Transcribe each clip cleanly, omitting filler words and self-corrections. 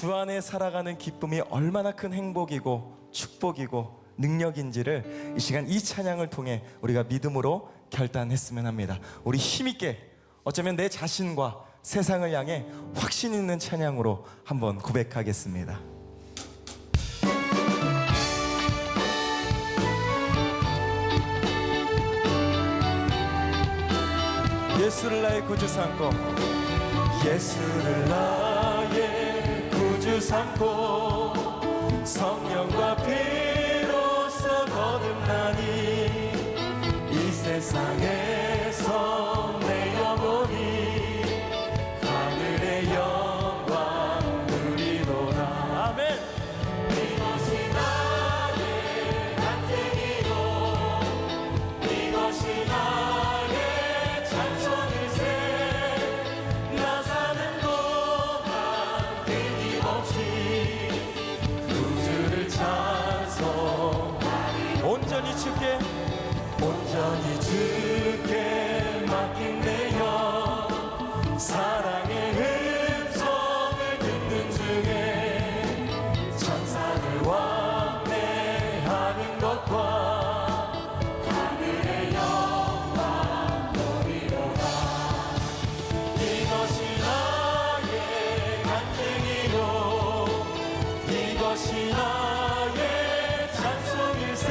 주 안에 살아가는 기쁨이 얼마나 큰 행복이고 축복이고 능력인지를 이 시간 이 찬양을 통해 우리가 믿음으로 결단했으면 합니다. 우리 힘있게, 어쩌면 내 자신과 세상을 향해 확신 있는 찬양으로 한번 고백하겠습니다. 예수를 나의 구주 삼고, 예수를 나의 구주 삼고, 성령과 피로써 거듭나니 이 세상에서 내 영혼이 하늘의 영광 누리도다. 아멘. 이것이 나의 간증이요 이것이 나의 찬송일세. 나 사는 동안 끊임없이 구주를 찬송하리. 온전히 주께, 온전히 주께 맡긴 내 영, 사랑의 음성을 듣는 중에 천사들 왕래하는 것과 하늘의 영광 누리로다. 이것이 나의 간증이요 이것이 나의 찬송일세.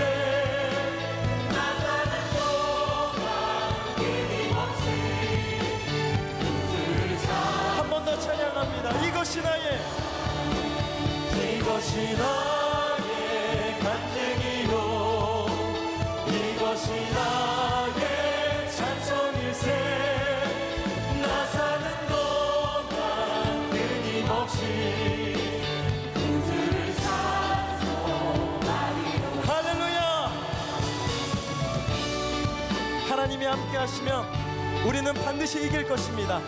한 번 더 찬양합니다. 이것이 나의, 이것이 나의 간증이요 이것이 나의 찬송일세. 나 사는 동안 끊임없이 구주를 찬송하리로다. 할렐루야. 하나님이 함께 하시면 우리는 반드시 이길 것입니다.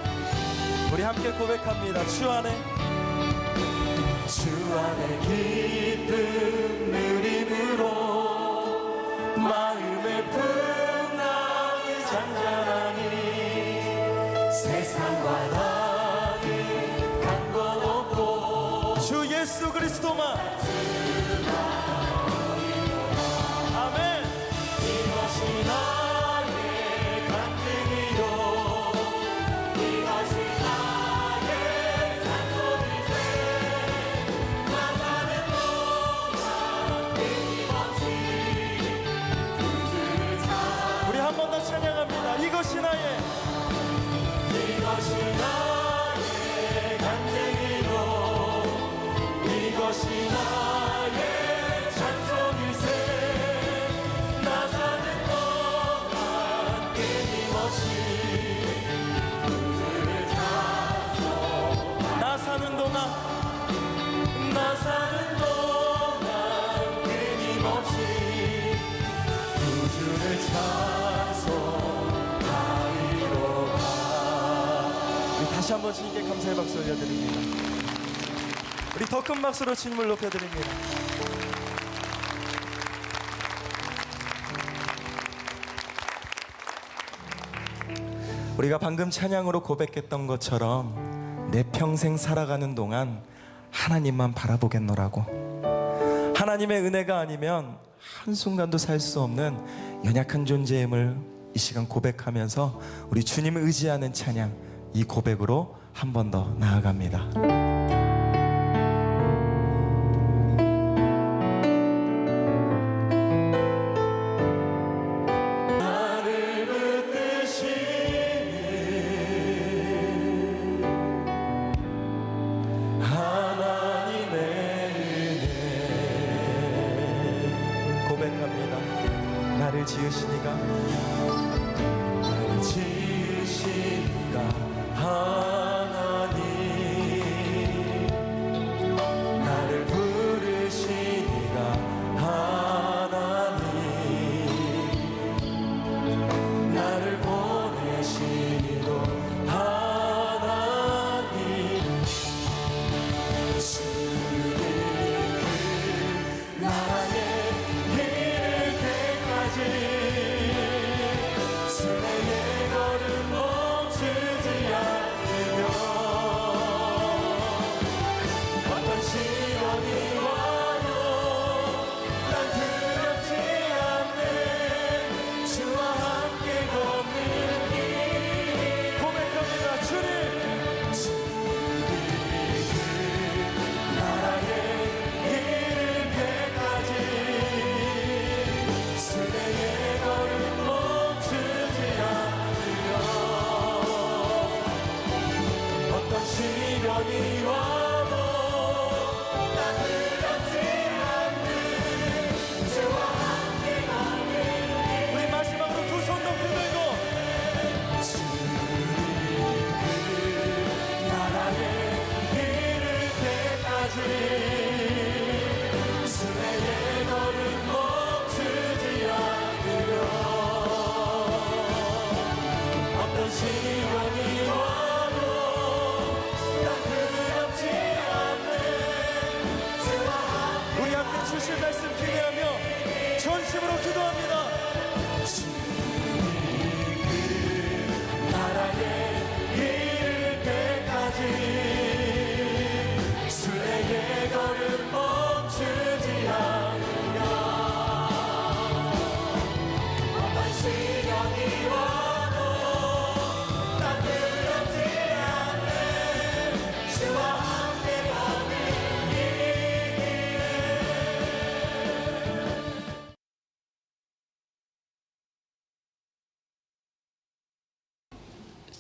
우리 함께 고백합니다. 주 안에, 주 안에 기쁨 누림으로 마음의 풍랑이 잔잔하니 세상과 나는 간 것 없고 주 예수 그리스도만. 아멘. 이것이 나의 간증이요 이것이 나의 찬송일세. 나 사는 동안 끊임없이 구주를 우리 한 번 더 찬양합니다. 이것이 나의, 이것이 나의 간증이요 이것이 나의 찬송일세. 나 사는 동안 끊임없이 구주를 찬송하리. 나 사는 동안, 나 사는 동안 끊임없이 구주를 찬송하리로다. 우리 다시 한번 주님께 감사의 박수 올려드립니다. 우리 더 큰 박수로 주님을 높여드립니다. 우리가 방금 찬양으로 고백했던 것처럼 내 평생 살아가는 동안 하나님만 바라보겠노라고, 하나님의 은혜가 아니면 한순간도 살 수 없는 연약한 존재임을 이 시간 고백하면서 우리 주님을 의지하는 찬양, 이 고백으로 한 번 더 나아갑니다. 나를 붙드시는 하나님의 은혜. 고백합니다. 나를 지으시니가, 나를 지으시니가 하나님, 나를 부르시니가 하나님, 나를 보내시니도 하나님. 주님이 그 나라에 이를 때까지 순례의 걸음 멈추지 않으며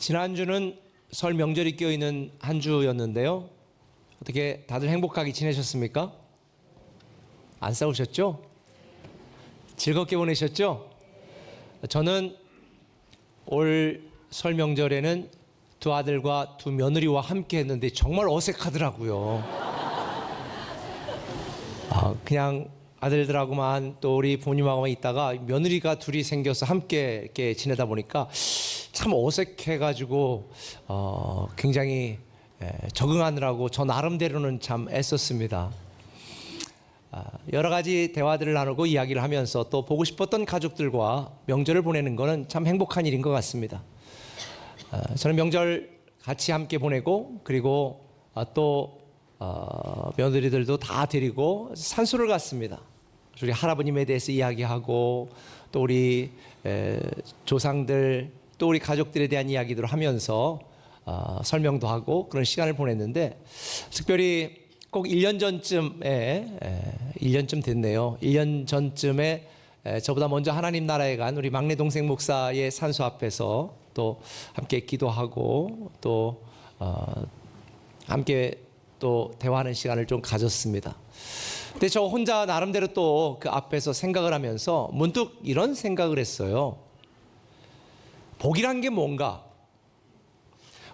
지난주는 설 명절이 껴있는 한 주였는데요. 어떻게 다들 행복하게 지내셨습니까? 안 싸우셨죠? 즐겁게 보내셨죠? 저는 올 설 명절에는 두 아들과 두 며느리와 함께 했는데 정말 어색하더라고요. 그냥 아들들하고만 또 우리 부모님하고만 있다가 며느리가 둘이 생겨서 함께 이렇게 지내다 보니까 참 어색해가지고 굉장히 적응하느라고 저 나름대로는 참 애썼습니다. 여러 가지 대화들을 나누고 이야기를 하면서 또 보고 싶었던 가족들과 명절을 보내는 것은 참 행복한 일인 것 같습니다. 저는 명절 같이 함께 보내고 그리고 또 며느리들도 다 데리고 산소를 갔습니다. 우리 할아버님에 대해서 이야기하고 또 우리 조상들 또 우리 가족들에 대한 이야기들을 하면서 설명도 하고 그런 시간을 보냈는데 특별히 꼭 1년 전쯤에 1년쯤 됐네요. 1년 전쯤에 저보다 먼저 하나님 나라에 간 우리 막내 동생 목사의 산소 앞에서 또 함께 기도하고 또 함께 또 대화하는 시간을 좀 가졌습니다. 근데 저 혼자 나름대로 또 그 앞에서 생각을 하면서 문득 이런 생각을 했어요. 복이란 게 뭔가?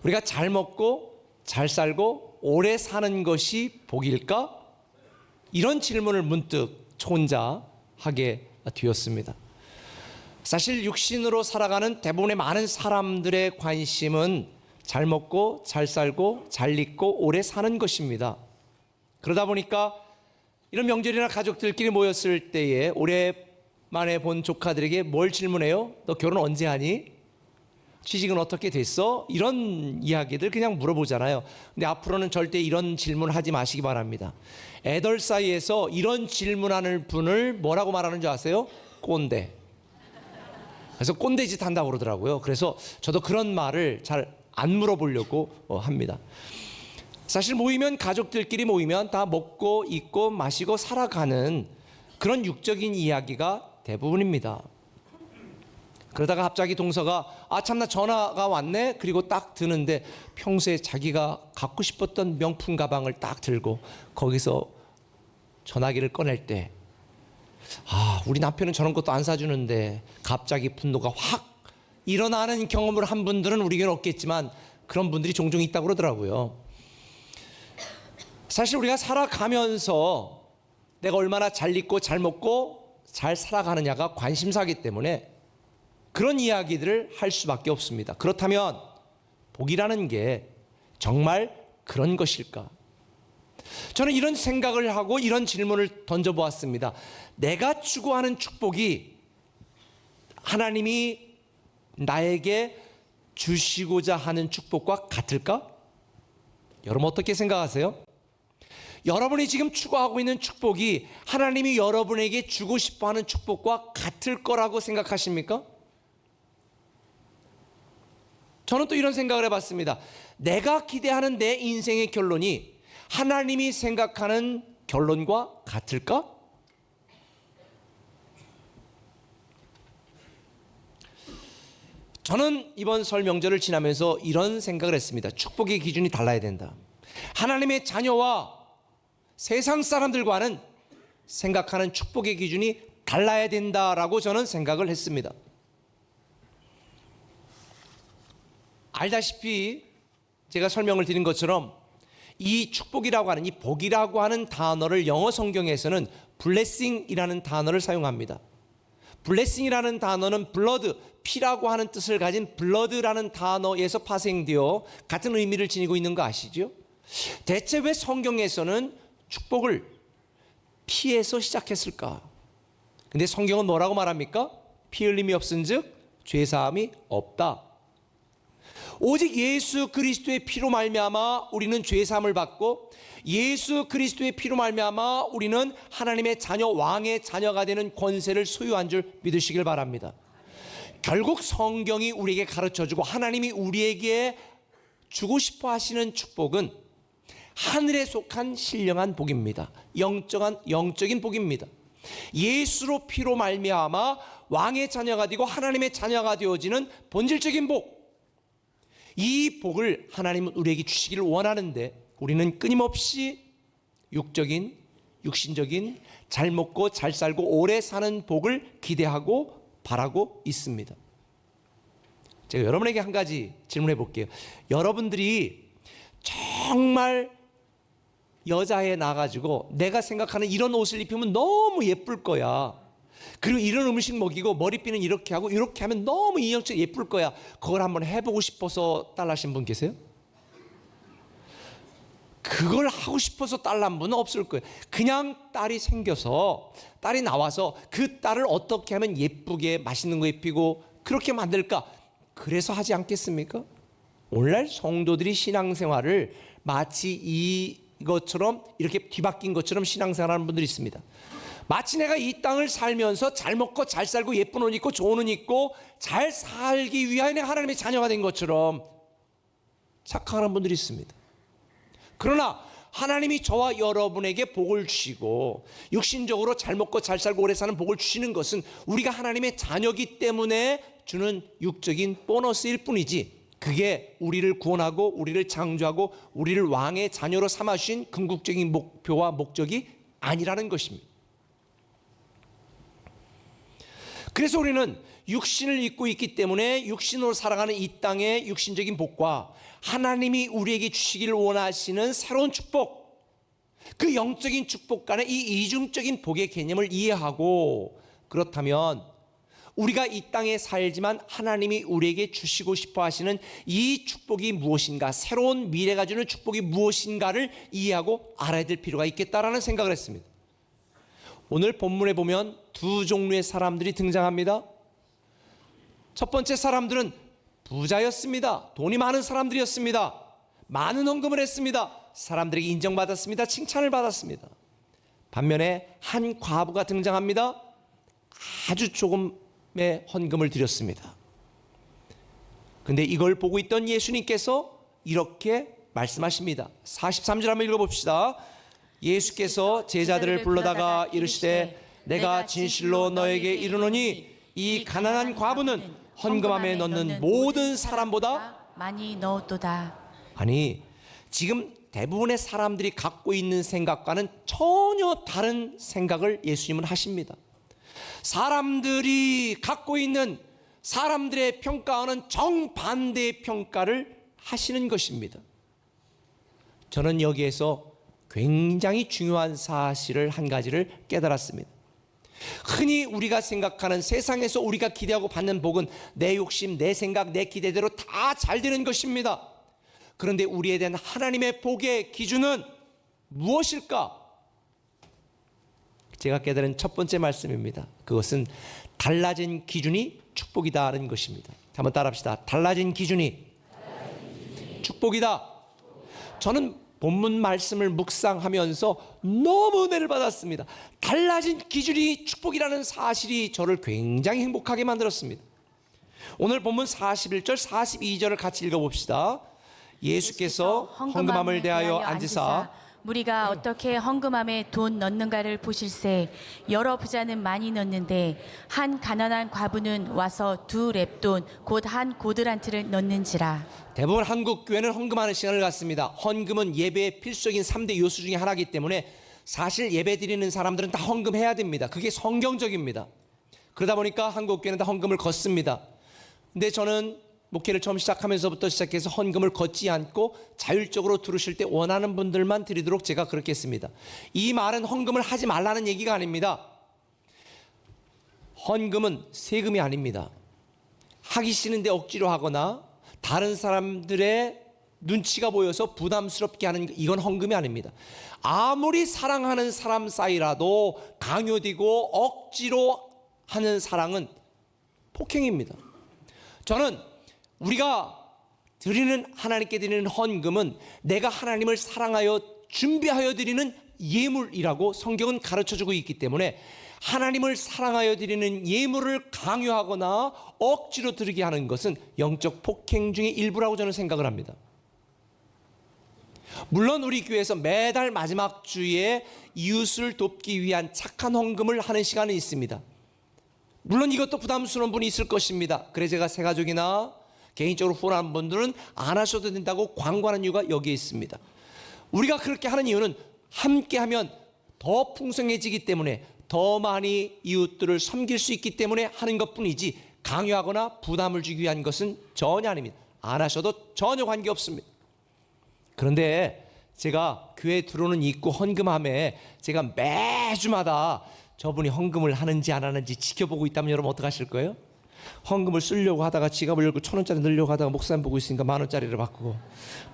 우리가 잘 먹고 잘 살고 오래 사는 것이 복일까? 이런 질문을 문득 저 혼자 하게 되었습니다. 사실 육신으로 살아가는 대부분의 많은 사람들의 관심은 잘 먹고 잘 살고 잘 입고 오래 사는 것입니다. 그러다 보니까 이런 명절이나 가족들끼리 모였을 때에 오랜만에 본 조카들에게 뭘 질문해요? 너 결혼 언제 하니? 취직은 어떻게 됐어? 이런 이야기들 그냥 물어보잖아요. 근데 앞으로는 절대 이런 질문 하지 마시기 바랍니다. 애들 사이에서 이런 질문하는 분을 뭐라고 말하는 줄 아세요? 꼰대. 그래서 꼰대짓 한다고 그러더라고요. 그래서 저도 그런 말을 잘 안 물어보려고 합니다. 사실 모이면 가족들끼리 모이면 다 먹고 입고 마시고 살아가는 그런 육적인 이야기가 대부분입니다. 그러다가 갑자기 동서가 참나 전화가 왔네. 그리고 딱 드는데 평소에 자기가 갖고 싶었던 명품 가방을 딱 들고 거기서 전화기를 꺼낼 때 우리 남편은 저런 것도 안 사주는데 갑자기 분노가 확 일어나는 경험을 한 분들은 우리에게는 없겠지만 그런 분들이 종종 있다고 그러더라고요. 사실 우리가 살아가면서 내가 얼마나 잘 입고 잘 먹고 잘 살아가느냐가 관심사이기 때문에 그런 이야기들을 할 수밖에 없습니다. 그렇다면 복이라는 게 정말 그런 것일까? 저는 이런 생각을 하고 이런 질문을 던져보았습니다. 내가 추구하는 축복이 하나님이 나에게 주시고자 하는 축복과 같을까? 여러분 어떻게 생각하세요? 여러분이 지금 추구하고 있는 축복이 하나님이 여러분에게 주고 싶어하는 축복과 같을 거라고 생각하십니까? 저는 또 이런 생각을 해봤습니다. 내가 기대하는 내 인생의 결론이 하나님이 생각하는 결론과 같을까? 저는 이번 설 명절을 지나면서 이런 생각을 했습니다. 축복의 기준이 달라야 된다. 하나님의 자녀와 세상 사람들과는 생각하는 축복의 기준이 달라야 된다라고 저는 생각을 했습니다. 알다시피 제가 설명을 드린 것처럼 이 축복이라고 하는 이 복이라고 하는 단어를 영어 성경에서는 blessing이라는 단어를 사용합니다. blessing이라는 단어는 blood, 피라고 하는 뜻을 가진 blood라는 단어에서 파생되어 같은 의미를 지니고 있는 거 아시죠? 대체 왜 성경에서는 축복을 피에서 시작했을까? 근데 성경은 뭐라고 말합니까? 피 흘림이 없은즉 죄사함이 없다. 오직 예수 그리스도의 피로 말미암아 우리는 죄사함을 받고 예수 그리스도의 피로 말미암아 우리는 하나님의 자녀, 왕의 자녀가 되는 권세를 소유한 줄 믿으시길 바랍니다. 결국 성경이 우리에게 가르쳐주고 하나님이 우리에게 주고 싶어 하시는 축복은 하늘에 속한 신령한 복입니다. 영적인 복입니다. 예수로 피로 말미암아 왕의 자녀가 되고 하나님의 자녀가 되어지는 본질적인 복, 이 복을 하나님은 우리에게 주시기를 원하는데 우리는 끊임없이 육적인, 육신적인, 잘 먹고 잘 살고 오래 사는 복을 기대하고 바라고 있습니다. 제가 여러분에게 한 가지 질문해 볼게요. 여러분들이 정말 여자애 나가지고 내가 생각하는 이런 옷을 입히면 너무 예쁠 거야. 그리고 이런 음식 먹이고 머리핀은 이렇게 하고 이렇게 하면 너무 인형처럼 예쁠 거야. 그걸 한번 해보고 싶어서 딸나신 분 계세요? 그걸 하고 싶어서 딸난 분은 없을 거예요. 그냥 딸이 생겨서, 딸이 나와서 그 딸을 어떻게 하면 예쁘게 맛있는 거 입히고 그렇게 만들까? 그래서 하지 않겠습니까? 오늘날 성도들이 신앙생활을 마치 이것처럼 이렇게 뒤바뀐 것처럼 신앙생활하는 분들이 있습니다. 마치 내가 이 땅을 살면서 잘 먹고 잘 살고 예쁜 옷 입고 좋은 옷 입고 잘 살기 위하여 내가 하나님의 자녀가 된 것처럼 착각하는 분들이 있습니다. 그러나 하나님이 저와 여러분에게 복을 주시고 육신적으로 잘 먹고 잘 살고 오래 사는 복을 주시는 것은 우리가 하나님의 자녀이기 때문에 주는 육적인 보너스일 뿐이지, 그게 우리를 구원하고 우리를 창조하고 우리를 왕의 자녀로 삼아주신 궁극적인 목표와 목적이 아니라는 것입니다. 그래서 우리는 육신을 입고 있기 때문에 육신으로 살아가는 이 땅의 육신적인 복과 하나님이 우리에게 주시기를 원하시는 새로운 축복, 그 영적인 축복 간의 이 이중적인 복의 개념을 이해하고, 그렇다면 우리가 이 땅에 살지만 하나님이 우리에게 주시고 싶어 하시는 이 축복이 무엇인가, 새로운 미래가 주는 축복이 무엇인가를 이해하고 알아야 될 필요가 있겠다라는 생각을 했습니다. 오늘 본문에 보면 두 종류의 사람들이 등장합니다. 첫 번째 사람들은 부자였습니다. 돈이 많은 사람들이었습니다. 많은 헌금을 했습니다. 사람들에게 인정받았습니다. 칭찬을 받았습니다. 반면에 한 과부가 등장합니다. 아주 조금의 헌금을 드렸습니다. 근데 이걸 보고 있던 예수님께서 이렇게 말씀하십니다. 43절 한번 읽어봅시다. 예수께서 제자들을 불러다가 이르시되 내가 진실로 너에게 이르노니 이 가난한 과부는 헌금함에 넣는 모든 사람보다 많이 넣었도다. 아니, 지금 대부분의 사람들이 갖고 있는 생각과는 전혀 다른 생각을 예수님은 하십니다. 사람들이 갖고 있는, 사람들의 평가와는 정반대의 평가를 하시는 것입니다. 저는 여기에서 굉장히 중요한 사실을 한 가지를 깨달았습니다. 흔히 우리가 생각하는, 세상에서 우리가 기대하고 받는 복은 내 욕심, 내 생각, 내 기대대로 다 잘 되는 것입니다. 그런데 우리에 대한 하나님의 복의 기준은 무엇일까? 제가 깨달은 첫 번째 말씀입니다. 그것은 달라진 기준이 축복이다라는 것입니다. 한번 따라합시다. 달라진 기준이 축복이다. 저는 본문 말씀을 묵상하면서 너무 은혜를 받았습니다. 달라진 기준이 축복이라는 사실이 저를 굉장히 행복하게 만들었습니다. 오늘 본문 41절, 42절을 같이 읽어봅시다. 예수께서 헌금함을 대하여 앉으사 무리가 어떻게 헌금함에 돈 넣는가를 보실세. 여러 부자는 많이 넣는데 한 가난한 과부는 와서 2렙돈 곧 한 고드란트를 넣는지라. 대부분 한국 교회는 헌금하는 시간을 갖습니다. 헌금은 예배의 필수적인 3대 요소 중에 하나이기 때문에 사실 예배 드리는 사람들은 다 헌금해야 됩니다. 그게 성경적입니다. 그러다 보니까 한국 교회는 다 헌금을 걷습니다. 근데 저는 목회를 처음 시작하면서부터 시작해서 헌금을 걷지 않고 자율적으로 들으실 때 원하는 분들만 드리도록 제가 그렇게 했습니다. 이 말은 헌금을 하지 말라는 얘기가 아닙니다. 헌금은 세금이 아닙니다. 하기 싫은데 억지로 하거나 다른 사람들의 눈치가 보여서 부담스럽게 하는, 이건 헌금이 아닙니다. 아무리 사랑하는 사람 사이라도 강요되고 억지로 하는 사랑은 폭행입니다. 저는 우리가 드리는, 하나님께 드리는 헌금은 내가 하나님을 사랑하여 준비하여 드리는 예물이라고 성경은 가르쳐주고 있기 때문에 하나님을 사랑하여 드리는 예물을 강요하거나 억지로 드리게 하는 것은 영적 폭행 중의 일부라고 저는 생각을 합니다. 물론 우리 교회에서 매달 마지막 주에 이웃을 돕기 위한 착한 헌금을 하는 시간은 있습니다. 물론 이것도 부담스러운 분이 있을 것입니다. 그래 제가 새가족이나 개인적으로 후원하는 분들은 안 하셔도 된다고 광고하는 이유가 여기에 있습니다. 우리가 그렇게 하는 이유는 함께하면 더 풍성해지기 때문에, 더 많이 이웃들을 섬길 수 있기 때문에 하는 것뿐이지 강요하거나 부담을 주기 위한 것은 전혀 아닙니다. 안 하셔도 전혀 관계없습니다. 그런데 제가 교회 들어오는 입구 헌금함에 제가 매주마다 저분이 헌금을 하는지 안 하는지 지켜보고 있다면 여러분 어떡하실 거예요? 헌금을 쓰려고 하다가 지갑을 열고 1,000원짜리 넣으려고 하다가 목사님 보고 있으니까 10,000원짜리를 바꾸고,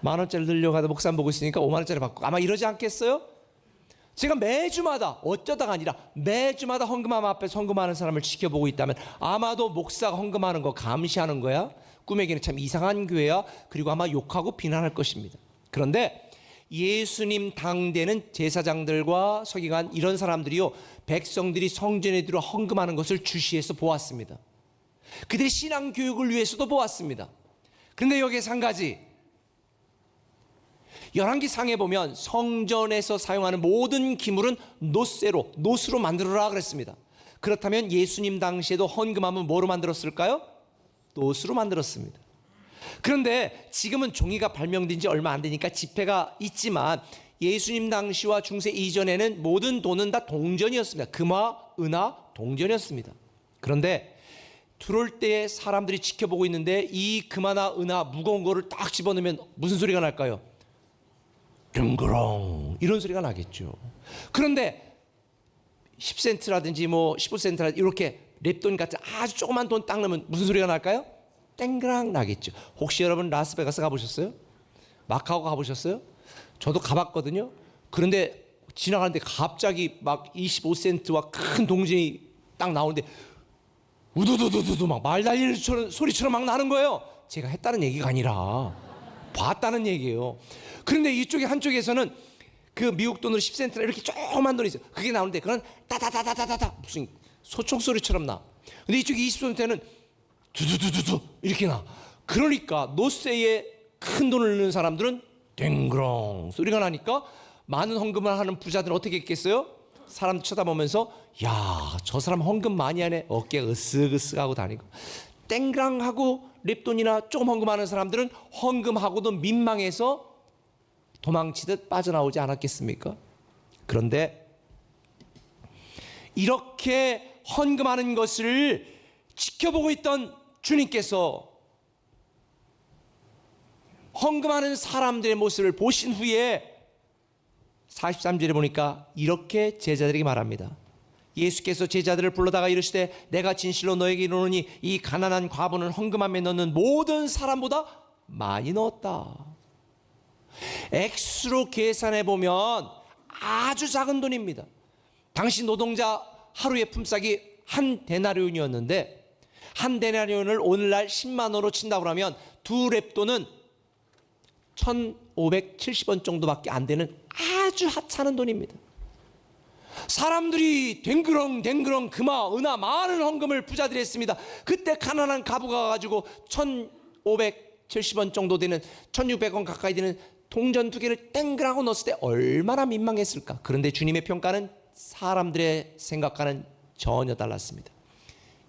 10,000원짜리 넣으려고 하다가 목사님 보고 있으니까 50,000원짜리 바꾸고, 아마 이러지 않겠어요? 제가 매주마다, 어쩌다가 아니라 매주마다 헌금함 앞에서 헌금하는 사람을 지켜보고 있다면 아마도 목사가 헌금하는 거 감시하는 거야. 꿈에게는 참 이상한 교회야. 그리고 아마 욕하고 비난할 것입니다. 그런데 예수님 당대는 제사장들과 서기관 이런 사람들이요, 백성들이 성전에 들어 헌금하는 것을 주시해서 보았습니다. 그들의 신앙 교육을 위해서도 보았습니다. 그런데 여기에서 한 가지, 열왕기상에 보면 성전에서 사용하는 모든 기물은 노스로 만들어라 그랬습니다. 그렇다면 예수님 당시에도 헌금함은 뭐로 만들었을까요? 노스로 만들었습니다. 그런데 지금은 종이가 발명된 지 얼마 안 되니까 지폐가 있지만 예수님 당시와 중세 이전에는 모든 돈은 다 동전이었습니다. 금화, 은화, 동전이었습니다. 그런데 들어올 때 사람들이 지켜보고 있는데 이 금화나 은화 무거운 거를 딱 집어넣으면 무슨 소리가 날까요? 릉그렁 이런 소리가 나겠죠. 그런데 10센트라든지 뭐 15센트라든지 이렇게 랩돈 같은 아주 조그만 돈 딱 넣으면 무슨 소리가 날까요? 땡그랑 나겠죠. 혹시 여러분 라스베가스 가보셨어요? 마카오 가보셨어요? 저도 가봤거든요. 그런데 지나가는데 갑자기 막 25센트와 큰 동전이 딱 나오는데 우두두두두두 막 말 달리는 소리처럼 막 나는 거예요. 제가 했다는 얘기가 아니라 봤다는 얘기예요. 그런데 이쪽에 한쪽에서는 그 미국 돈으로 10센트나 이렇게 조그만 돈이 있어요. 그게 나오는데 그건 따다다다다다다 무슨 소총 소리처럼 나. 근데 이쪽에 20센트는 두두두두두 이렇게 나. 그러니까 노세에 큰 돈을 넣는 사람들은 댕그렁 소리가 나니까 많은 헌금을 하는 부자들은 어떻게 했겠어요? 사람 쳐다보면서 야, 저 사람 헌금 많이 하네. 어깨 으쓱으쓱하고 다니고. 땡그랑하고 립돈이나 조금 헌금하는 사람들은 헌금하고도 민망해서 도망치듯 빠져나오지 않았겠습니까? 그런데 이렇게 헌금하는 것을 지켜보고 있던 주님께서 헌금하는 사람들의 모습을 보신 후에 43절에 보니까 이렇게 제자들에게 말합니다. 예수께서 제자들을 불러다가 이르시되 내가 진실로 너에게 이르노니 이 가난한 과부는 헌금함에 넣는 모든 사람보다 많이 넣었다. 액수로 계산해 보면 아주 작은 돈입니다. 당시 노동자 하루의 품삯이 한 데나리온이었는데 한 데나리온을 오늘날 10만 원으로 친다고 하면 두 랩돈은 1,570원 정도밖에 안 되는 아주 하찮은 돈입니다. 사람들이 댕그렁 금화 은하 많은 헌금을 부자들이 했습니다. 그때 가난한 가부가 가지고 1,570원 정도 되는 1,600원 가까이 되는 동전 두 개를 땡그라고 넣었을 때 얼마나 민망했을까. 그런데 주님의 평가는 사람들의 생각과는 전혀 달랐습니다.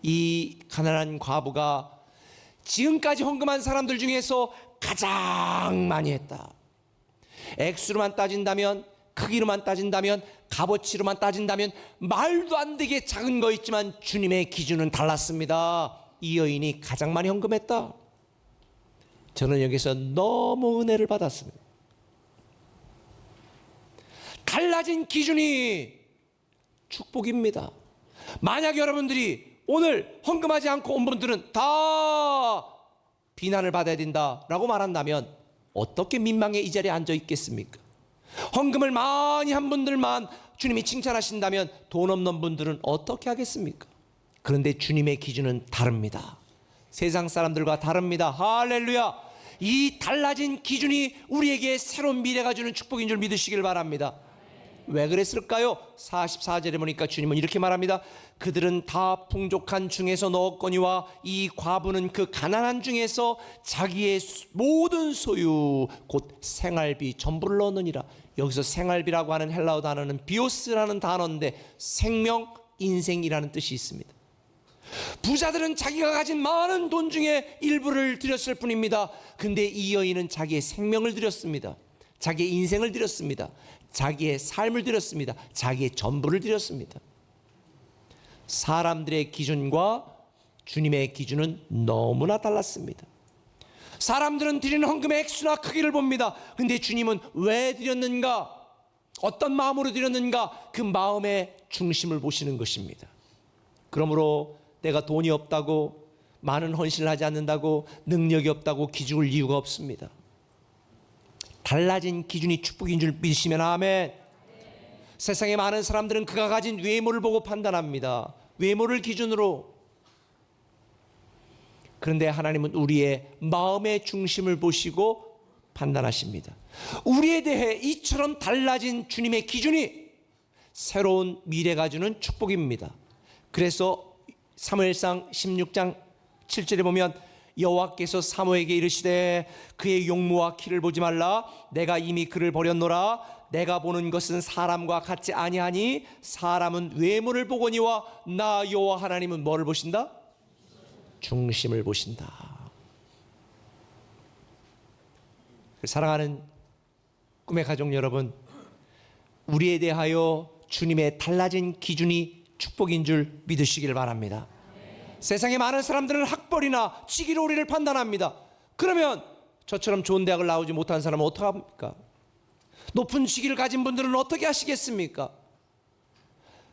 이 가난한 과부가 지금까지 헌금한 사람들 중에서 가장 많이 했다. 액수로만 따진다면, 크기로만 따진다면, 값어치로만 따진다면 말도 안 되게 작은 거 있지만 주님의 기준은 달랐습니다. 이 여인이 가장 많이 헌금했다. 저는 여기서 너무 은혜를 받았습니다. 달라진 기준이 축복입니다. 만약 여러분들이 오늘 헌금하지 않고 온 분들은 다 비난을 받아야 된다라고 말한다면 어떻게 민망해 이 자리에 앉아 있겠습니까? 헌금을 많이 한 분들만 주님이 칭찬하신다면 돈 없는 분들은 어떻게 하겠습니까? 그런데 주님의 기준은 다릅니다. 세상 사람들과 다릅니다. 할렐루야. 이 달라진 기준이 우리에게 새로운 미래가 주는 축복인 줄 믿으시길 바랍니다. 왜 그랬을까요? 44절에 보니까 주님은 이렇게 말합니다. 그들은 다 풍족한 중에서 넣었거니와 이 과부는 그 가난한 중에서 자기의 모든 소유 곧 생활비 전부를 넣느니라. 여기서 생활비라고 하는 헬라어 단어는 비오스라는 단어인데 생명, 인생이라는 뜻이 있습니다. 부자들은 자기가 가진 많은 돈 중에 일부를 드렸을 뿐입니다. 근데 이 여인은 자기의 생명을 드렸습니다. 자기의 인생을 드렸습니다. 자기의 삶을 드렸습니다. 자기의 전부를 드렸습니다. 사람들의 기준과 주님의 기준은 너무나 달랐습니다. 사람들은 드리는 헌금의 액수나 크기를 봅니다. 근데 주님은 왜 드렸는가? 어떤 마음으로 드렸는가? 그 마음의 중심을 보시는 것입니다. 그러므로 내가 돈이 없다고, 많은 헌신을 하지 않는다고, 능력이 없다고 기죽을 이유가 없습니다. 달라진 기준이 축복인 줄 믿으시면 아멘. 세상에 많은 사람들은 그가 가진 외모를 보고 판단합니다. 외모를 기준으로. 그런데 하나님은 우리의 마음의 중심을 보시고 판단하십니다. 우리에 대해 이처럼 달라진 주님의 기준이 새로운 미래가 주는 축복입니다. 그래서 사무엘상 16장 7절에 보면 여호와께서 사무엘에게 이르시되 그의 용모와 키를 보지 말라. 내가 이미 그를 버렸노라. 내가 보는 것은 사람과 같지 아니하니 사람은 외모를 보거니와 나 여호와 하나님은 뭐를 보신다? 중심을 보신다. 사랑하는 꿈의 가족 여러분, 우리에 대하여 주님의 달라진 기준이 축복인 줄 믿으시길 바랍니다. 세상에 많은 사람들은 학벌이나 직위로 우리를 판단합니다. 그러면 저처럼 좋은 대학을 나오지 못한 사람은 어떡합니까? 높은 직위를 가진 분들은 어떻게 하시겠습니까?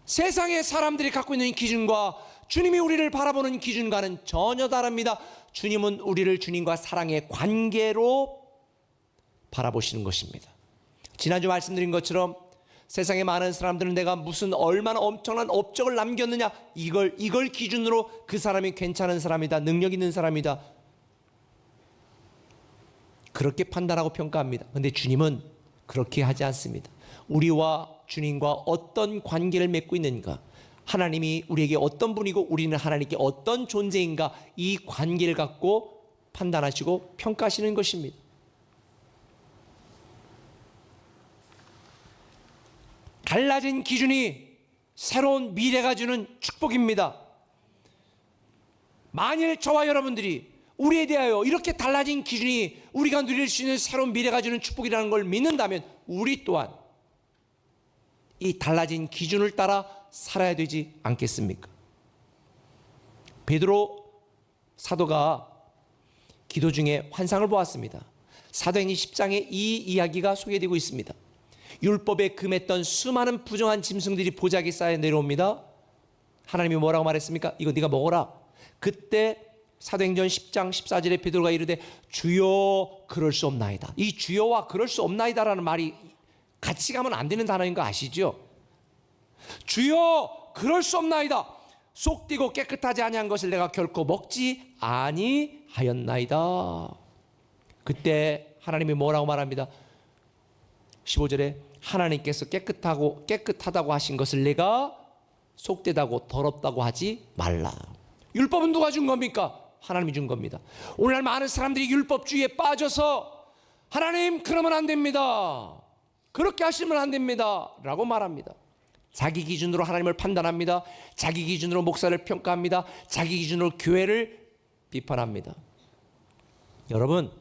세상의 사람들이 갖고 있는 기준과 주님이 우리를 바라보는 기준과는 전혀 다릅니다. 주님은 우리를 주님과 사랑의 관계로 바라보시는 것입니다. 지난주 말씀드린 것처럼 세상에 많은 사람들은 내가 무슨 얼마나 엄청난 업적을 남겼느냐, 이걸 기준으로 그 사람이 괜찮은 사람이다, 능력 있는 사람이다, 그렇게 판단하고 평가합니다. 그런데 주님은 그렇게 하지 않습니다. 우리와 주님과 어떤 관계를 맺고 있는가, 하나님이 우리에게 어떤 분이고 우리는 하나님께 어떤 존재인가, 이 관계를 갖고 판단하시고 평가하시는 것입니다. 달라진 기준이 새로운 미래가 주는 축복입니다. 만일 저와 여러분들이 우리에 대하여 이렇게 달라진 기준이 우리가 누릴 수 있는 새로운 미래가 주는 축복이라는 걸 믿는다면 우리 또한 이 달라진 기준을 따라 살아야 되지 않겠습니까? 베드로 사도가 기도 중에 환상을 보았습니다. 사도행전 10장에 이 이야기가 소개되고 있습니다. 율법에 금했던 수많은 부정한 짐승들이 보자기에 쌓여 내려옵니다. 하나님이 뭐라고 말했습니까? 이거 네가 먹어라. 그때 사도행전 10장 14절에 베드로가 이르되 주여 그럴 수 없나이다. 이 주여와 그럴 수 없나이다라는 말이 같이 가면 안 되는 단어인 거 아시죠? 주여 그럴 수 없나이다. 속 띠고 깨끗하지 아니한 것을 내가 결코 먹지 아니하였나이다. 그때 하나님이 뭐라고 말합니다. 15절에 하나님께서 깨끗하다고 하신 것을 내가 속되다고 더럽다고 하지 말라. 율법은 누가 준 겁니까? 하나님이 준 겁니다. 오늘날 많은 사람들이 율법주의에 빠져서 하나님 그러면 안 됩니다, 그렇게 하시면 안 됩니다 라고 말합니다. 자기 기준으로 하나님을 판단합니다. 자기 기준으로 목사를 평가합니다. 자기 기준으로 교회를 비판합니다. 여러분,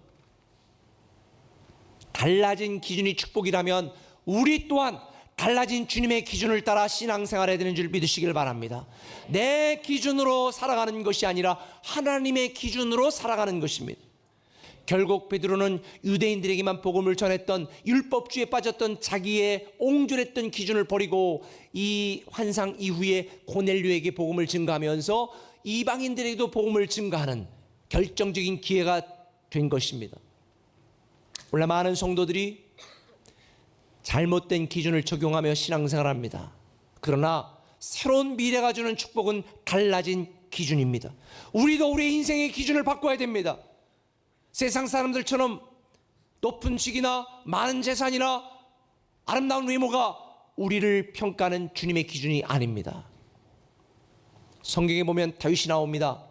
달라진 기준이 축복이라면 우리 또한 달라진 주님의 기준을 따라 신앙생활해야 되는 줄 믿으시길 바랍니다. 내 기준으로 살아가는 것이 아니라 하나님의 기준으로 살아가는 것입니다. 결국 베드로는 유대인들에게만 복음을 전했던 율법주의에 빠졌던 자기의 옹졸했던 기준을 버리고 이 환상 이후에 고넬료에게 복음을 증거하면서 이방인들에게도 복음을 증거하는 결정적인 기회가 된 것입니다. 원래 많은 성도들이 잘못된 기준을 적용하며 신앙생활합니다. 그러나 새로운 미래가 주는 축복은 달라진 기준입니다. 우리도 우리의 인생의 기준을 바꿔야 됩니다. 세상 사람들처럼 높은 직이나 많은 재산이나 아름다운 외모가 우리를 평가하는 주님의 기준이 아닙니다. 성경에 보면 다윗이 나옵니다.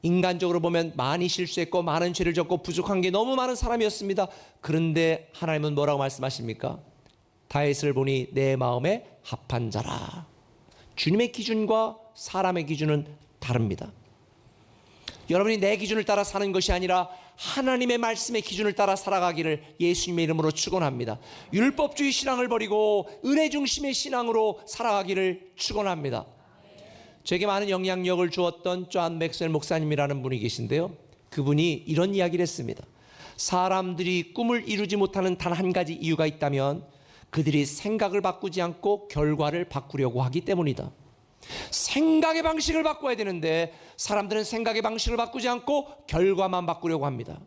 인간적으로 보면 많이 실수했고 많은 죄를 졌고 부족한 게 너무 많은 사람이었습니다. 그런데 하나님은 뭐라고 말씀하십니까? 다윗을 보니 내 마음에 합한 자라. 주님의 기준과 사람의 기준은 다릅니다. 여러분이 내 기준을 따라 사는 것이 아니라 하나님의 말씀의 기준을 따라 살아가기를 예수님의 이름으로 축원합니다. 율법주의 신앙을 버리고 은혜 중심의 신앙으로 살아가기를 축원합니다. 저에게 많은 영향력을 주었던 존 맥스웰 목사님이라는 분이 계신데요, 그분이 이런 이야기를 했습니다. 사람들이 꿈을 이루지 못하는 단 한 가지 이유가 있다면 그들이 생각을 바꾸지 않고 결과를 바꾸려고 하기 때문이다. 생각의 방식을 바꿔야 되는데 사람들은 생각의 방식을 바꾸지 않고 결과만 바꾸려고 합니다.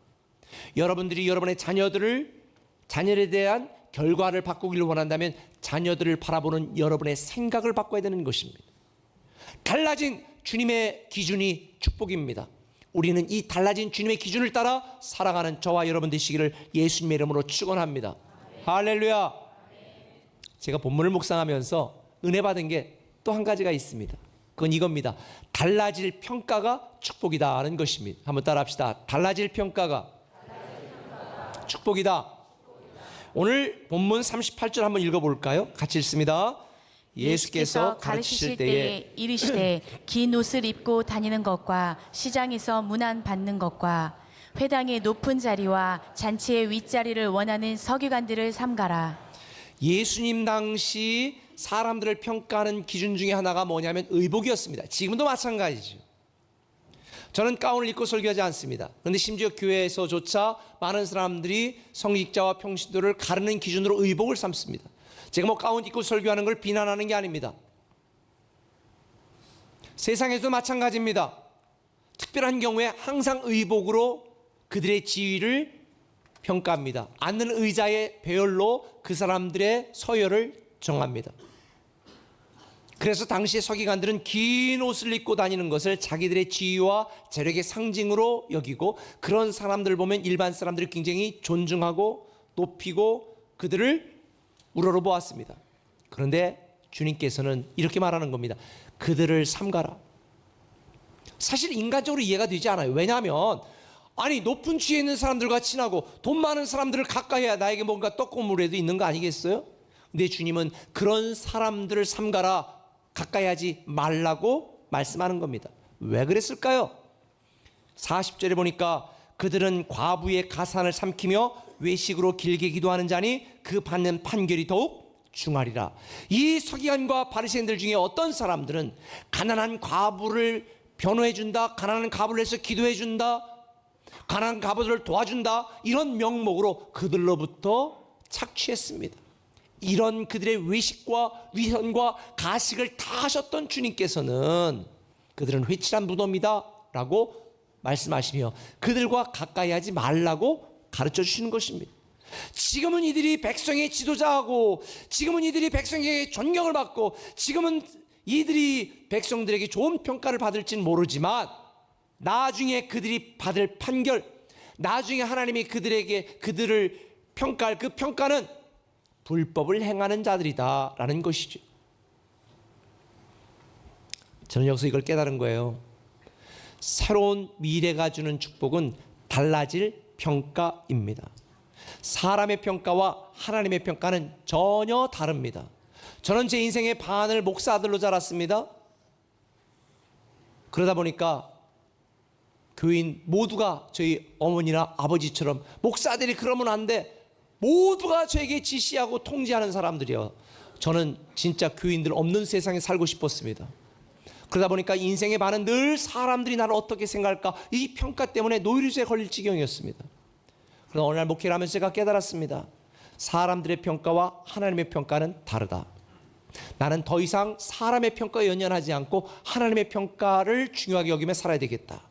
여러분들이 여러분의 자녀에 대한 결과를 바꾸기를 원한다면 자녀들을 바라보는 여러분의 생각을 바꿔야 되는 것입니다. 달라진 주님의 기준이 축복입니다. 우리는 이 달라진 주님의 기준을 따라 살아가는 저와 여러분 되시기를 예수님의 이름으로 축원합니다. 할렐루야. 제가 본문을 묵상하면서 은혜 받은 게 또 한 가지가 있습니다. 그건 이겁니다. 달라질 평가가 축복이다 하는 것입니다. 한번 따라 합시다. 달라질 평가가 축복이다. 오늘 본문 38절 한번 읽어볼까요? 같이 읽습니다. 예수께서 가르치실 때에 이르시되 긴 옷을 입고 다니는 것과 시장에서 문안 받는 것과 회당의 높은 자리와 잔치의 윗자리를 원하는 서기관들을 삼가라. 예수님 당시 사람들을 평가하는 기준 중에 하나가 뭐냐면 의복이었습니다. 지금도 마찬가지죠. 저는 가운을 입고 설교하지 않습니다. 그런데 심지어 교회에서조차 많은 사람들이 성직자와 평신도를 가르는 기준으로 의복을 삼습니다. 제가 뭐 가운 입고 설교하는 걸 비난하는 게 아닙니다. 세상에서도 마찬가지입니다. 특별한 경우에 항상 의복으로 그들의 지위를 평가합니다. 앉는 의자의 배열로 그 사람들의 서열을 정합니다. 그래서 당시의 서기관들은 긴 옷을 입고 다니는 것을 자기들의 지위와 재력의 상징으로 여기고, 그런 사람들을 보면 일반 사람들이 굉장히 존중하고 높이고 그들을 우러러보았습니다. 그런데 주님께서는 이렇게 말하는 겁니다. 그들을 삼가라. 사실 인간적으로 이해가 되지 않아요. 왜냐하면 아니 높은 지위에 있는 사람들과 친하고 돈 많은 사람들을 가까이 해야 나에게 뭔가 떡고물에도 있는 거 아니겠어요? 근데 주님은 그런 사람들을 삼가라, 가까이 하지 말라고 말씀하는 겁니다. 왜 그랬을까요? 40절에 보니까 그들은 과부의 가산을 삼키며 외식으로 길게 기도하는 자니 그 받는 판결이 더욱 중하리라. 이 서기관과 바리새인들 중에 어떤 사람들은 가난한 과부를 변호해준다, 가난한 과부를 해서 기도해준다, 가난한 과부들을 도와준다, 이런 명목으로 그들로부터 착취했습니다. 이런 그들의 외식과 위선과 가식을 다 하셨던 주님께서는 그들은 회칠한 무덤이다 라고 말씀하시며 그들과 가까이 하지 말라고 가르쳐 주시는 것입니다. 지금은 이들이 백성의 지도자하고, 지금은 이들이 백성에게 존경을 받고, 지금은 이들이 백성들에게 좋은 평가를 받을지는 모르지만 나중에 그들이 받을 판결, 나중에 하나님이 그들을 평가할 그 평가는 불법을 행하는 자들이다 라는 것이죠. 저는 여기서 이걸 깨달은 거예요. 새로운 미래가 주는 축복은 달라질 평가입니다. 사람의 평가와 하나님의 평가는 전혀 다릅니다. 저는 제 인생의 반을 목사들로 자랐습니다. 그러다 보니까 교인 모두가 저희 어머니나 아버지처럼 목사들이 그러면 안 돼, 모두가 저에게 지시하고 통제하는 사람들이요. 저는 진짜 교인들 없는 세상에 살고 싶었습니다. 그러다 보니까 인생의 반은 늘 사람들이 나를 어떻게 생각할까, 이 평가 때문에 노이로제에 걸릴 지경이었습니다. 그러나 어느 날 목회를 하면서 제가 깨달았습니다. 사람들의 평가와 하나님의 평가는 다르다. 나는 더 이상 사람의 평가에 연연하지 않고 하나님의 평가를 중요하게 여기며 살아야 되겠다.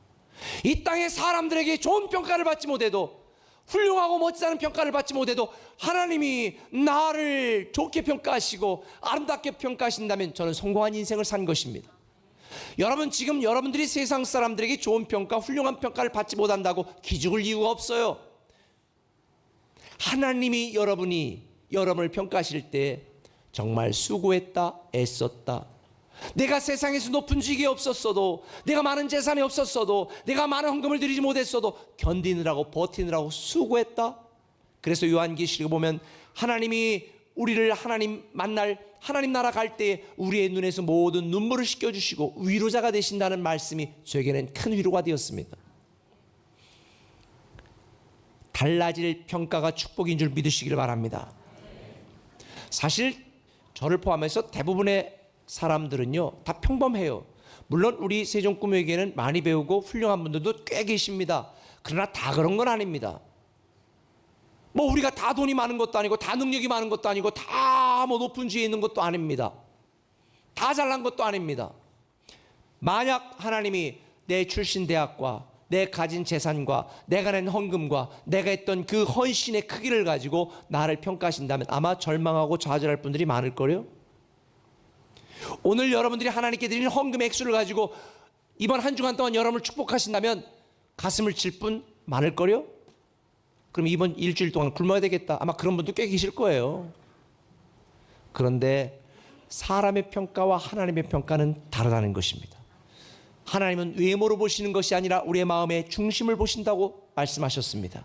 이 땅에 사람들에게 좋은 평가를 받지 못해도, 훌륭하고 멋지다는 평가를 받지 못해도 하나님이 나를 좋게 평가하시고 아름답게 평가하신다면 저는 성공한 인생을 산 것입니다. 여러분, 지금 여러분들이 세상 사람들에게 좋은 평가, 훌륭한 평가를 받지 못한다고 기죽을 이유가 없어요. 하나님이 여러분을 평가하실 때 정말 수고했다, 애썼다, 내가 세상에서 높은 직위에 없었어도, 내가 많은 재산이 없었어도, 내가 많은 헌금을 드리지 못했어도 견디느라고 버티느라고 수고했다. 그래서 요한계시록에 보면 하나님이 우리를 하나님 만날 하나님 나라 갈 때에 우리의 눈에서 모든 눈물을 씻겨주시고 위로자가 되신다는 말씀이 저에게는 큰 위로가 되었습니다. 달라질 평가가 축복인 줄 믿으시기를 바랍니다. 사실 저를 포함해서 대부분의 사람들은요 다 평범해요. 물론 우리 세종꾸며기에는 많이 배우고 훌륭한 분들도 꽤 계십니다. 그러나 다 그런 건 아닙니다. 뭐 우리가 다 돈이 많은 것도 아니고 다 능력이 많은 것도 아니고 다 뭐 높은 지위에 있는 것도 아닙니다. 다 잘난 것도 아닙니다. 만약 하나님이 내 출신 대학과 내 가진 재산과 내가 낸 헌금과 내가 했던 그 헌신의 크기를 가지고 나를 평가하신다면 아마 절망하고 좌절할 분들이 많을 거예요. 오늘 여러분들이 하나님께 드리는 헌금의 액수를 가지고 이번 한 주간 동안 여러분을 축복하신다면 가슴을 칠 분 많을 거예요. 그럼 이번 일주일 동안 굶어야 되겠다. 아마 그런 분도 꽤 계실 거예요. 그런데 사람의 평가와 하나님의 평가는 다르다는 것입니다. 하나님은 외모로 보시는 것이 아니라 우리의 마음의 중심을 보신다고 말씀하셨습니다.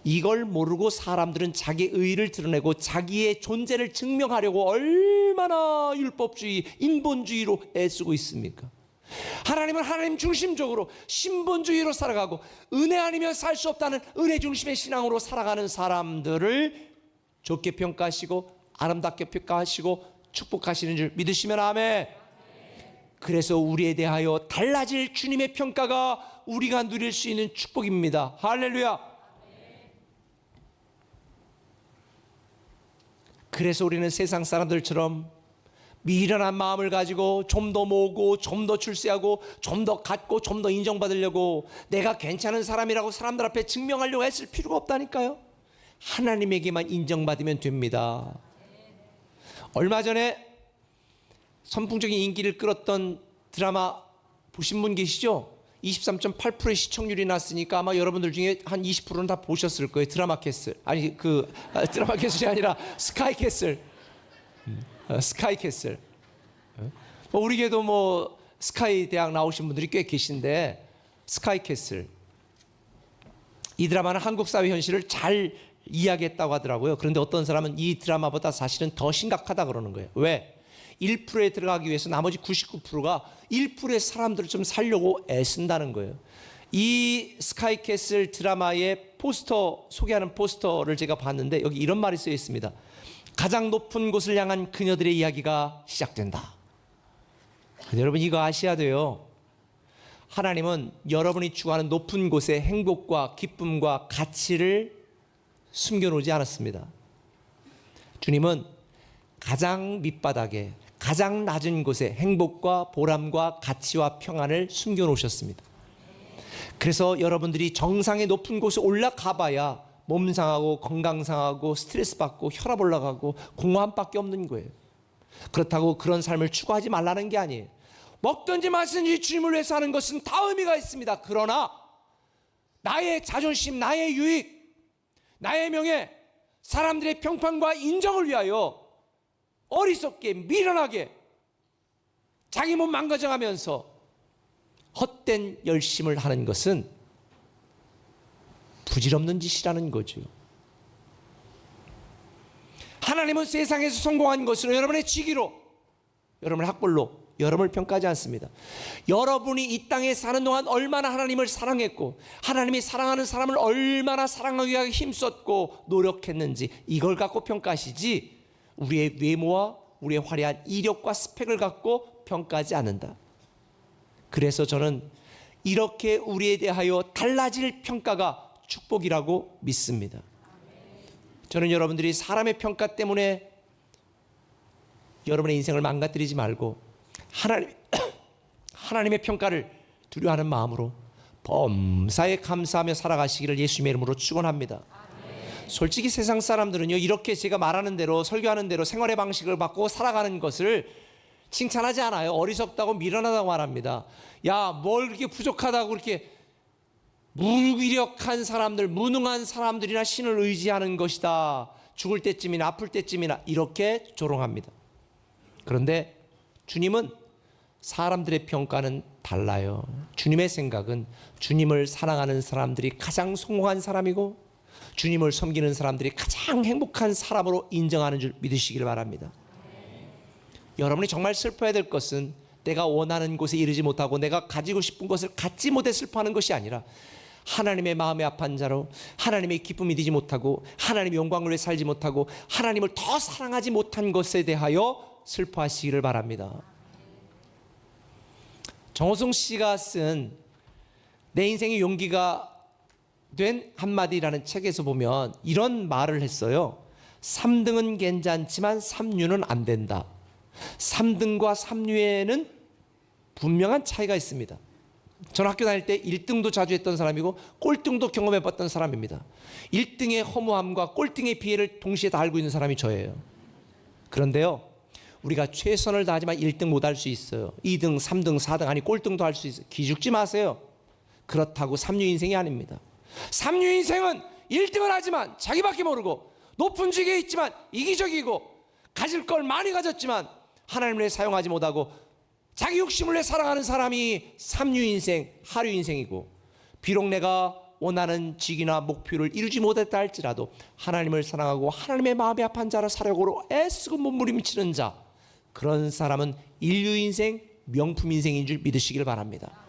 이걸 모르고 사람들은 자기의 의의를 드러내고 자기의 존재를 증명하려고 얼마나 율법주의, 인본주의로 애쓰고 있습니까? 하나님은 하나님 중심적으로 신본주의로 살아가고 은혜 아니면 살 수 없다는 은혜 중심의 신앙으로 살아가는 사람들을 좋게 평가하시고 아름답게 평가하시고 축복하시는 줄 믿으시면 아멘. 그래서 우리에 대하여 달라질 주님의 평가가 우리가 누릴 수 있는 축복입니다. 할렐루야. 그래서 우리는 세상 사람들처럼 미련한 마음을 가지고 좀 더 모으고 좀 더 출세하고 좀 더 갖고 좀 더 인정받으려고 내가 괜찮은 사람이라고 사람들 앞에 증명하려고 했을 필요가 없다니까요. 하나님에게만 인정받으면 됩니다. 얼마 전에 선풍적인 인기를 끌었던 드라마 보신 분 계시죠? 23.8%의 시청률이 났으니까 아마 여러분들 중에 한 20%는 다 보셨을 거예요. 드라마캐슬. 아니 드라마캐슬이 아니라 스카이캐슬. 스카이캐슬. 우리에게도 뭐 스카이 대학 나오신 분들이 꽤 계신데 스카이캐슬. 이 드라마는 한국 사회 현실을 잘 이야기했다고 하더라고요. 그런데 어떤 사람은 이 드라마보다 사실은 더 심각하다 그러는 거예요. 왜? 1%에 들어가기 위해서 나머지 99%가 1%의 사람들을 좀 살려고 애쓴다는 거예요. 이 스카이캐슬 드라마의 포스터, 소개하는 포스터를 제가 봤는데 여기 이런 말이 쓰여 있습니다. 가장 높은 곳을 향한 그녀들의 이야기가 시작된다. 근데 여러분 이거 아셔야 돼요. 하나님은 여러분이 추구하는 높은 곳에 행복과 기쁨과 가치를 숨겨놓지 않았습니다. 주님은 가장 밑바닥에 가장 낮은 곳에 행복과 보람과 가치와 평안을 숨겨놓으셨습니다. 그래서 여러분들이 정상의 높은 곳에 올라가 봐야 몸 상하고 건강 상하고 스트레스 받고 혈압 올라가고 공허함밖에 없는 거예요. 그렇다고 그런 삶을 추구하지 말라는 게 아니에요. 먹든지 마시든지 주님을 위해서 하는 것은 다 의미가 있습니다. 그러나 나의 자존심, 나의 유익, 나의 명예, 사람들의 평판과 인정을 위하여 어리석게 미련하게 자기 몸 망가져가면서 헛된 열심을 하는 것은 부질없는 짓이라는 거죠. 하나님은 세상에서 성공한 것으로 여러분의 직위로, 여러분의 학벌로 여러분을 평가하지 않습니다. 여러분이 이 땅에 사는 동안 얼마나 하나님을 사랑했고 하나님이 사랑하는 사람을 얼마나 사랑하기 위해 힘썼고 노력했는지 이걸 갖고 평가하시지 우리의 외모와 우리의 화려한 이력과 스펙을 갖고 평가하지 않는다. 그래서 저는 이렇게 우리에 대하여 달라질 평가가 축복이라고 믿습니다. 저는 여러분들이 사람의 평가 때문에 여러분의 인생을 망가뜨리지 말고 하나님의 평가를 두려워하는 마음으로 범사에 감사하며 살아가시기를 예수님의 이름으로 축원합니다. 솔직히 세상 사람들은요 이렇게 제가 말하는 대로 설교하는 대로 생활의 방식을 바꾸고 살아가는 것을 칭찬하지 않아요. 어리석다고 미련하다고 말합니다. 야, 뭘 그렇게 부족하다고 그렇게 무기력한 사람들, 무능한 사람들이나 신을 의지하는 것이다. 죽을 때쯤이나 아플 때쯤이나 이렇게 조롱합니다. 그런데 주님은 사람들의 평가는 달라요. 주님의 생각은 주님을 사랑하는 사람들이 가장 성공한 사람이고 주님을 섬기는 사람들이 가장 행복한 사람으로 인정하는 줄 믿으시길 바랍니다. 여러분이 정말 슬퍼해야 될 것은 내가 원하는 곳에 이르지 못하고 내가 가지고 싶은 것을 갖지 못해 슬퍼하는 것이 아니라 하나님의 마음에 합한 자로 하나님의 기쁨이 되지 못하고 하나님의 영광을 위해 살지 못하고 하나님을 더 사랑하지 못한 것에 대하여 슬퍼하시기를 바랍니다. 정호성 씨가 쓴 내 인생의 용기가 된 한마디라는 책에서 보면 이런 말을 했어요. 3등은 괜찮지만 3류는 안 된다. 3등과 3류에는 분명한 차이가 있습니다. 저는 학교 다닐 때 1등도 자주 했던 사람이고 꼴등도 경험해봤던 사람입니다. 1등의 허무함과 꼴등의 피해를 동시에 다 알고 있는 사람이 저예요. 그런데요, 우리가 최선을 다하지만 1등 못할 수 있어요. 2등, 3등, 4등 아니 꼴등도 할 수 있어요. 기죽지 마세요. 그렇다고 3류 인생이 아닙니다. 3류 인생은 1등을 하지만 자기밖에 모르고 높은 직에 있지만 이기적이고 가질 걸 많이 가졌지만 하나님을 위해 사용하지 못하고 자기 욕심을 위해 살아가는 사람이 3류 인생, 하류 인생이고 비록 내가 원하는 직이나 목표를 이루지 못했다 할지라도 하나님을 사랑하고 하나님의 마음에 합한 자로 살려고 애쓰고 몸부림치는 자, 그런 사람은 인류 인생, 명품 인생인 줄 믿으시길 바랍니다.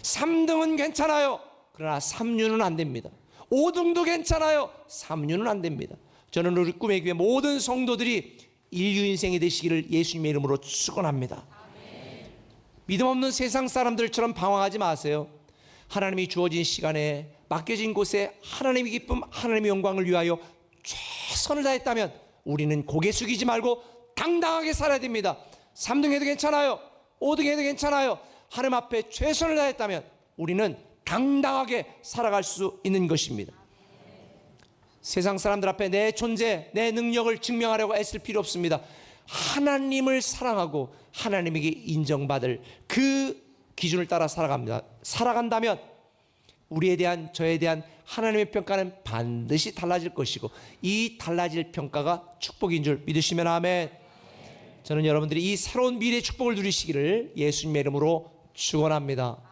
3등은 괜찮아요. 그러나 3류는 안 됩니다. 5등도 괜찮아요. 3류는 안 됩니다. 저는 우리 꿈의 교회 모든 성도들이 인류 인생이 되시기를 예수님의 이름으로 축원합니다. 믿음 없는 세상 사람들처럼 방황하지 마세요. 하나님이 주어진 시간에 맡겨진 곳에 하나님의 기쁨, 하나님의 영광을 위하여 최선을 다했다면 우리는 고개 숙이지 말고 당당하게 살아야 됩니다. 3등 해도 괜찮아요. 5등 해도 괜찮아요. 하나님 앞에 최선을 다했다면 우리는 당당하게 살아갈 수 있는 것입니다. 세상 사람들 앞에 내 존재, 내 능력을 증명하려고 애쓸 필요 없습니다. 하나님을 사랑하고 하나님에게 인정받을 그 기준을 따라 살아간다면 우리에 대한, 저에 대한 하나님의 평가는 반드시 달라질 것이고 이 달라질 평가가 축복인 줄 믿으시면 아멘. 저는 여러분들이 이 새로운 미래의 축복을 누리시기를 예수님의 이름으로 축원합니다.